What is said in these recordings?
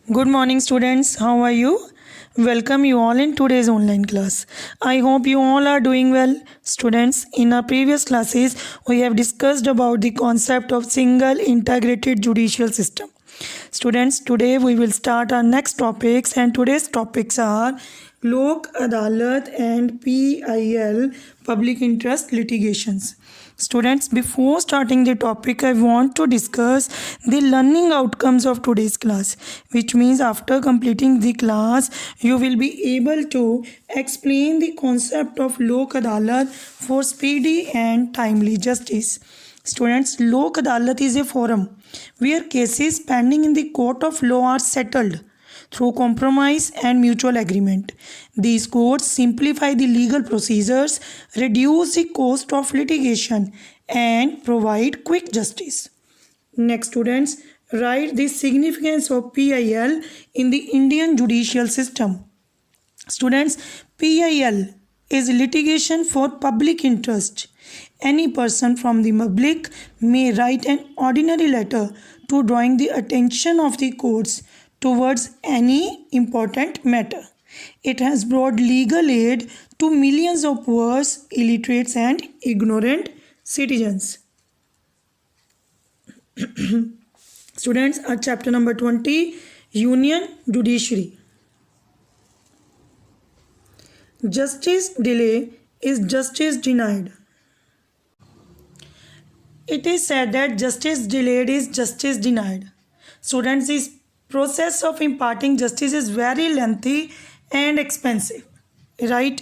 Good morning, students. How are you? Welcome you all in today's online class. I hope you all are doing well. Students, in our previous classes, we have discussed about the concept of single integrated judicial system. Students, today we will start our next topics, and today's topics are Lok Adalat and PIL, public interest litigations. Students, before starting the topic, I want to discuss the learning outcomes of today's class, which means after completing the class, you will be able to explain the concept of Lok Adalat for speedy and timely justice. Students, Lok Adalat is a forum where cases pending in the court of law are settled through compromise and mutual agreement. These courts simplify the legal procedures, reduce the cost of litigation, and provide quick justice. Next, students, write the significance of PIL in the Indian judicial system. Students, PIL is litigation for public interest. Any person from the public may write an ordinary letter to drawing the attention of the courts towards any important matter. It has brought legal aid to millions of poor, illiterates, and ignorant citizens. Students, are chapter number 20, Union Judiciary. Justice delay is justice denied. It is said that justice delayed is justice denied. Students, this process of imparting justice is very lengthy and expensive, right?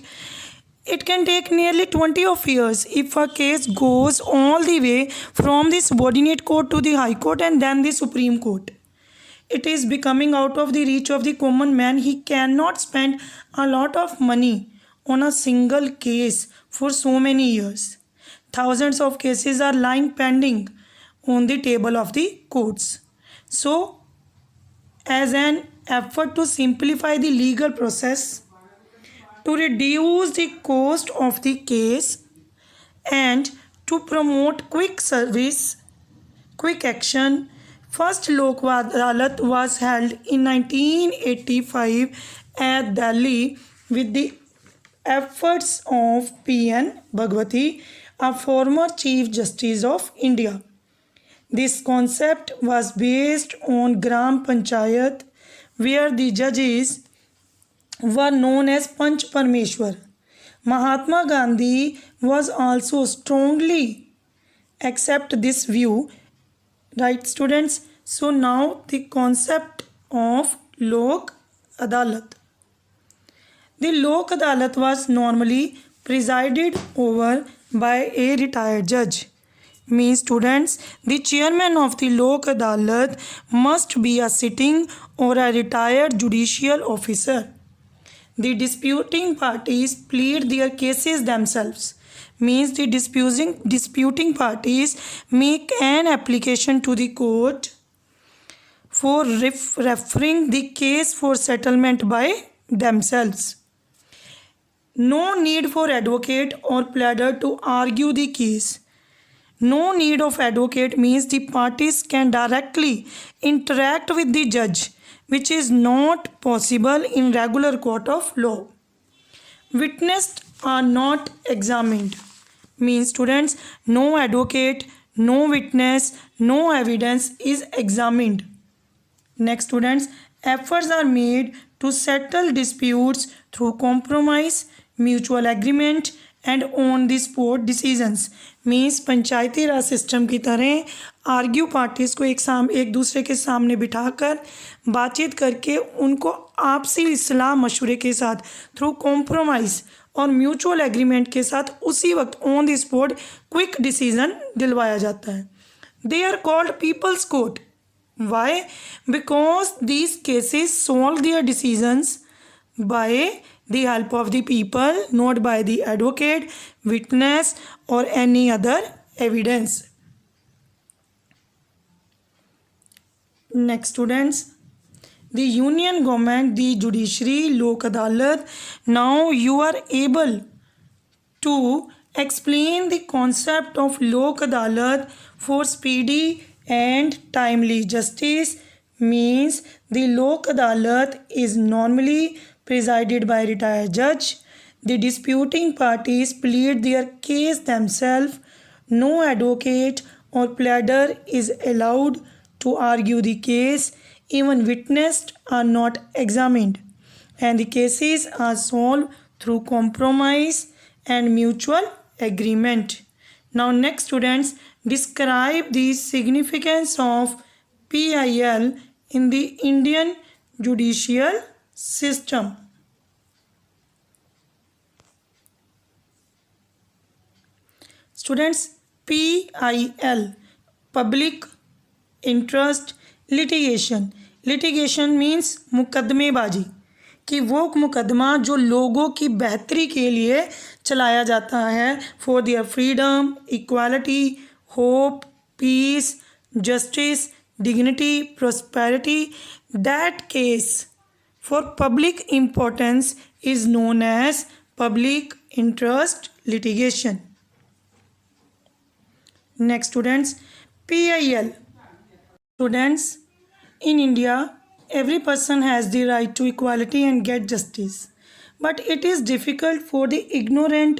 It can take nearly 20 of years if a case goes all the way from the subordinate court to the High Court and then the Supreme Court. It is becoming out of the reach of the common man. He cannot spend a lot of money on a single case for so many years. Thousands of cases are lying pending on the table of the courts. So, as an effort to simplify the legal process, to reduce the cost of the case, and to promote quick service, quick action, first Lok Adalat was held in 1985 at Delhi with the efforts of P.N. Bhagwati, a former Chief Justice of India. This concept was based on Gram Panchayat, where the judges were known as Panch Parmeshwar. Mahatma Gandhi was also strongly accept this view, right, students? So now the concept of Lok Adalat. The Lok Adalat was normally presided over by a retired judge. Means, students, the chairman of the Lok Adalat must be a sitting or a retired judicial officer. The disputing parties plead their cases themselves. Means, the disputing parties make an application to the court for referring the case for settlement by themselves. No need for advocate or pleader to argue the case. No need of advocate means the parties can directly interact with the judge, which is not possible in regular court of law. Witnesses are not examined. Means, students, no advocate, no witness, no evidence is examined. Next, students, efforts are made to settle disputes through compromise, mutual agreement and on the spot decisions. Means Panchayati Raj system की तरह argue parties को एक दूसरे के सामने बिठाकर बातचीत करके उनको आपसी सलाह मशवरे के साथ थ्रू कॉम्प्रोमाइज़ और म्यूचुअल एग्रीमेंट के साथ उसी वक्त on the spot quick decision दिलवाया जाता है. They are called people's court. Why? Because these cases solve their decisions by the help of the people, not by the advocate, witness, or any other evidence. Next, students, the union government, the judiciary, Lok Adalat. Now you are able to explain the concept of Lok Adalat for speedy and timely justice means the Lok Adalat is normally presided by a retired judge. The disputing parties plead their case themselves. No advocate or pleader is allowed to argue the case. Even witnesses are not examined, and the cases are solved through compromise and mutual agreement. Now, next, students, describe the significance of PIL in the Indian judicial system. Students, PIL, public interest litigation. Litigation means मुकदमेबाजी, कि वो मुकदमा जो लोगों की बेहतरी के लिए चलाया जाता है, for their freedom, equality, hope, peace, justice, dignity, prosperity. That case for public importance is known as public interest litigation. Next, students, PIL. Students, in India, every person has the right to equality and get justice. But it is difficult for the ignorant,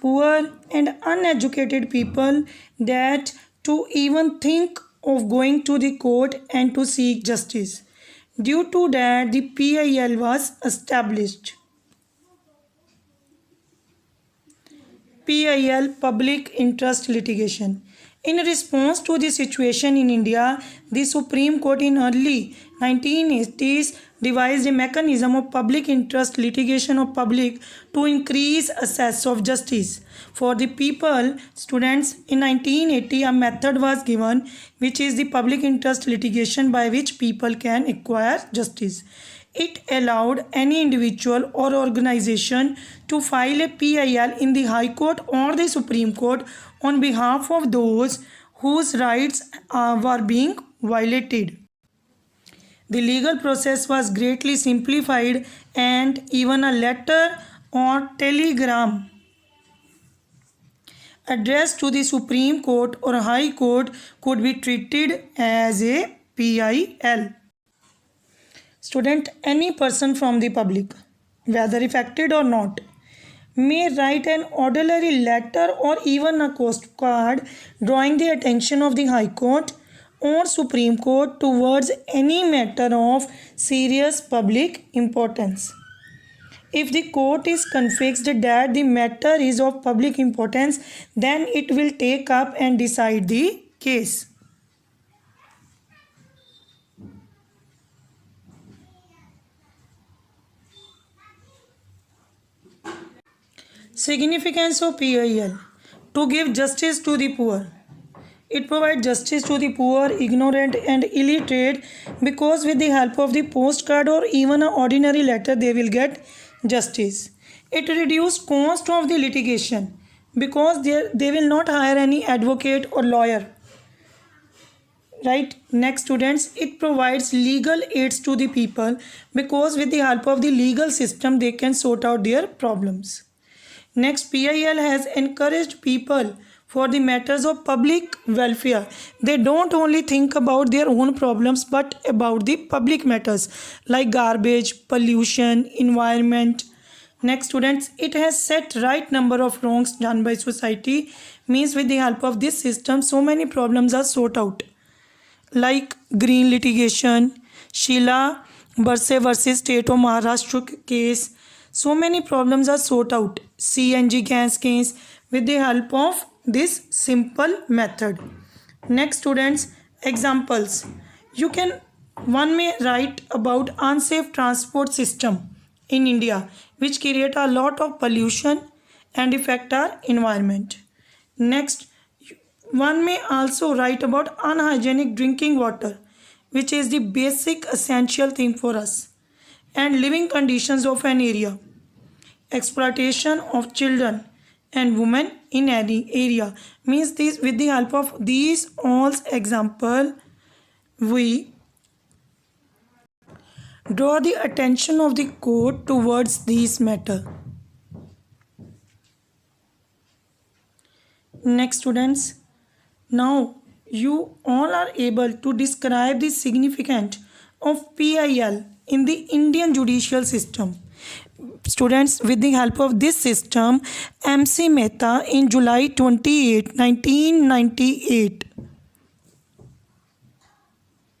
poor, and uneducated people that to even think of going to the court and to seek justice. Due to that, the PIL was established. PIL, public interest litigation. In response to the situation in India, the Supreme Court in early 1980s devised a mechanism of public interest litigation of public to increase access of justice for the people. Students, in 1980 a method was given which is the public interest litigation by which people can acquire justice. It allowed any individual or organization to file a PIL in the High Court or the Supreme Court on behalf of those whose rights were being violated. The legal process was greatly simplified, and even a letter or telegram addressed to the Supreme Court or High Court could be treated as a PIL. Student, any person from the public, whether affected or not, may write an ordinary letter or even a postcard drawing the attention of the High Court or Supreme Court towards any matter of serious public importance. If the court is convinced that the matter is of public importance, then it will take up and decide the case. Significance of PIL: to give justice to the poor. It provides justice to the poor, ignorant, and illiterate, because with the help of the postcard or even an ordinary letter, they will get justice. It reduces cost of the litigation, because they will not hire any advocate or lawyer. Right? Next, students, it provides legal aids to the people, because with the help of the legal system, they can sort out their problems. Next, PIL has encouraged people for the matters of public welfare. They don't only think about their own problems but about the public matters like garbage, pollution, environment. Next, students, it has set right number of wrongs done by society, means with the help of this system so many problems are sorted out, like green litigation, Sheila Barse versus State of Maharashtra case. So many problems are sorted out. CNG gas case, with the help of this simple method. Next, students, examples. One may write about unsafe transport system in India, which create a lot of pollution and affect our environment. Next, one may also write about unhygienic drinking water, which is the basic essential thing for us, and living conditions of an area, exploitation of children and women in any area. Means this, with the help of these all example, we draw the attention of the court towards these matter. Next, students, now you all are able to describe the significance of PIL in the Indian judicial system. Students, with the help of this system, MC Mehta in July 28, 1998